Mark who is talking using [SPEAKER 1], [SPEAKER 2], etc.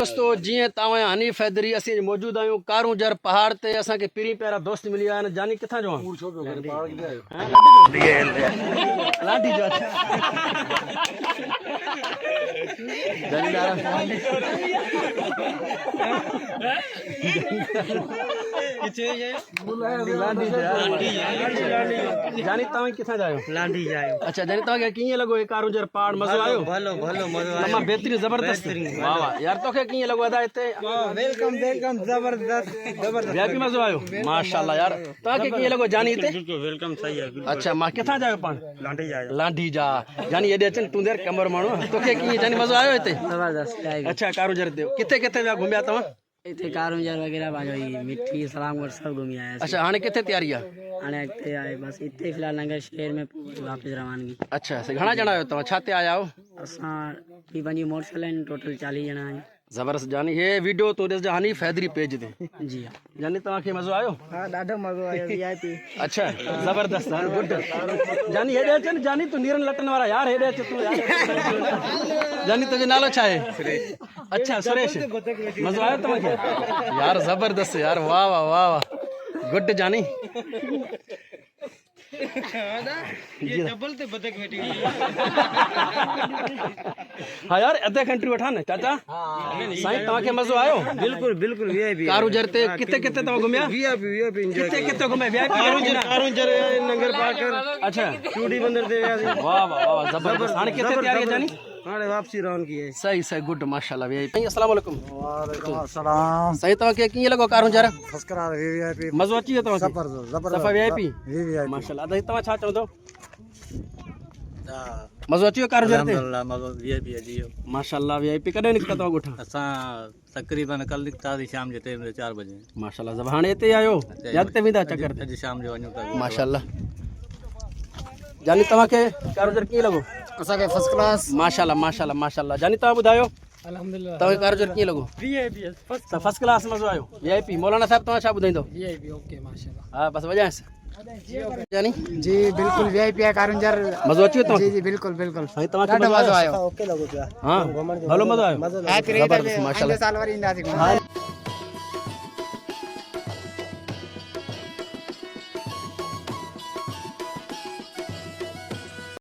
[SPEAKER 1] दोस्तों जीअं तव्हां हनीफ हैदरी असीं मौजूद आहियूं कारूंजर पहाड़ ते असांखे पहिरीं पहिरा दोस्त मिली विया आहिनि। जानी किथां जो लाठी जो जानी तव्हां किथां जा आहियो?
[SPEAKER 2] लांडी जायो।
[SPEAKER 1] अच्छा जानी तव्हांखे कीअं लॻो हे कारूंजर पहाड़ मज़ो आयो?
[SPEAKER 2] भलो भलो मज़ो आयो।
[SPEAKER 1] तमामु बेहतरीन ज़बरदस्त। वाह वाह यार तोखे कीअं लॻो अदा हिते?
[SPEAKER 2] वेलकम वेलकम जबरदस्त जबरदस्त
[SPEAKER 1] वीआईपी मज़ो आयो माशाल्लाह यार। तव्हांखे कीअं लॻो जानी हिते?
[SPEAKER 2] बिल्कुल वेलकम सही है।
[SPEAKER 1] अच्छा मां किथां जा आहियो पाण?
[SPEAKER 2] लांडी जायो।
[SPEAKER 1] लांडी जा जानी हेॾे अचनि तूं देर कमर माण्हू तोखे कीअं जानी मज़ो आयो हिते?
[SPEAKER 2] जबरदस्त
[SPEAKER 1] अच्छा कारूंजर ते किथे किथे विया घुमिया तव्हां?
[SPEAKER 2] इथे कारूंजर वगैरह बाजो मिठी सलामगढ़ सब घूमी आया।
[SPEAKER 1] अच्छा हाणे किथे तयारी आहे?
[SPEAKER 2] हाणे अॻिते आए बस इथे फिलहाल नगर शहर में वापस रवानगी।
[SPEAKER 1] अच्छा घणा ॼणा आहियो तव्हां? छा ते आया आहियो?
[SPEAKER 2] असां टी पंजी मोटरसाइकिल आहिनि टोटल 40 ॼणा आहियूं।
[SPEAKER 1] ज़बरदस्त जानी हे वीडियो तूं ॾिसजां हनीफ हैदरी पेज ते।
[SPEAKER 2] जी हाँ
[SPEAKER 1] जानी तव्हांखे मज़ो आयो?
[SPEAKER 2] हाँ ॾाढो मज़ो आयो। वीआईपी
[SPEAKER 1] अच्छा ज़बरदस्त हाणे गुड जानी हेॾे अच न जानी तूं नीरन लटन वारा यार हेॾे अच तूं यार। जानी तुंहिंजो नालो छा आहे? अच्छा सुरेश मज़ो आयो तव्हांखे? यार ज़बरदस्त यार वाह वाह वाह वाह गुड जानी। हाँ यार अधे घंटे वठा न चाचा साईं तव्हांखे मज़ो आयो?
[SPEAKER 2] बिल्कुल बिल्कुल वीआईपी
[SPEAKER 1] कारूंजर ते किथे किथे तव्हां घुमिया?
[SPEAKER 2] वीआईपी
[SPEAKER 1] किथे किथे घुमे? वीआईपी
[SPEAKER 2] कारूंजर नगर पाकर
[SPEAKER 1] अच्छा
[SPEAKER 2] चूड़ी बंदर ते वियासीं।
[SPEAKER 1] वाह वाह वाह ज़बरदस्त। हाणे किथे तयारी आहे जानी?
[SPEAKER 2] हाणे वापसी रवानगी है।
[SPEAKER 1] सही सही गुड माशाल्लाह वीआईपी। अस्सलाम वालेकुम।
[SPEAKER 2] वालेकुम अस्सलाम।
[SPEAKER 1] साईं तव्हांखे कीअं लॻो कारूंजर?
[SPEAKER 2] फर्स्ट क्लास वीआईपी
[SPEAKER 1] मज़ो अची वियो तव्हांखे?
[SPEAKER 2] जबरदस्त
[SPEAKER 1] सफ़ा वीआईपी
[SPEAKER 2] वीआईपी
[SPEAKER 1] माशाल्लाह। अदा तव्हां छा चवंदव? मज़ो अची वियो कारूंजर ते?
[SPEAKER 2] मज़ो वीआईपी है जी।
[SPEAKER 1] माशाल्लाह वीआईपी कॾहिं निकिता तव्हां ॻोठां?
[SPEAKER 2] असां तकरीबन कल निकितासीं शाम जे 4 बजे।
[SPEAKER 1] माशाल्लाह ज़ब हाणे हिते आयो या अॻिते वेंदा चकर ते?
[SPEAKER 2] अॼु शाम जो वञूं था।
[SPEAKER 1] माशाल्लाह जानी तव्हांखे कारूंजर कीअं लॻो?
[SPEAKER 2] असांखे फर्स्ट क्लास।
[SPEAKER 1] माशाल्लाह माशाल्लाह माशाल्लाह। जानी तव्हां ॿुधायो
[SPEAKER 2] अल्हम्दुलिल्लाह
[SPEAKER 1] तव्हांखे कारूंजर कीअं लॻो?
[SPEAKER 2] वीआईपी
[SPEAKER 1] फर्स्ट क्लास मज़ो आयो? वीआईपी मौलाना साहब तव्हां छा ॿुधाईंदो?
[SPEAKER 2] वीआईपी ओके माशाल्लाह।
[SPEAKER 1] हा बसि वॼाएसि जानी।
[SPEAKER 2] जी बिल्कुल वीआईपी है कारूंजर।
[SPEAKER 1] मज़ो अची वियो तव्हांखे?
[SPEAKER 2] जी जी बिल्कुल बिल्कुल।
[SPEAKER 1] साईं तव्हांखे मज़ो आयो?
[SPEAKER 2] ओके लॻो पिया।
[SPEAKER 1] हाँ भलो मज़ो आयो?
[SPEAKER 2] ज़बरदस्त
[SPEAKER 1] माशाल्लाह।
[SPEAKER 2] साल वरी ईंदासीं।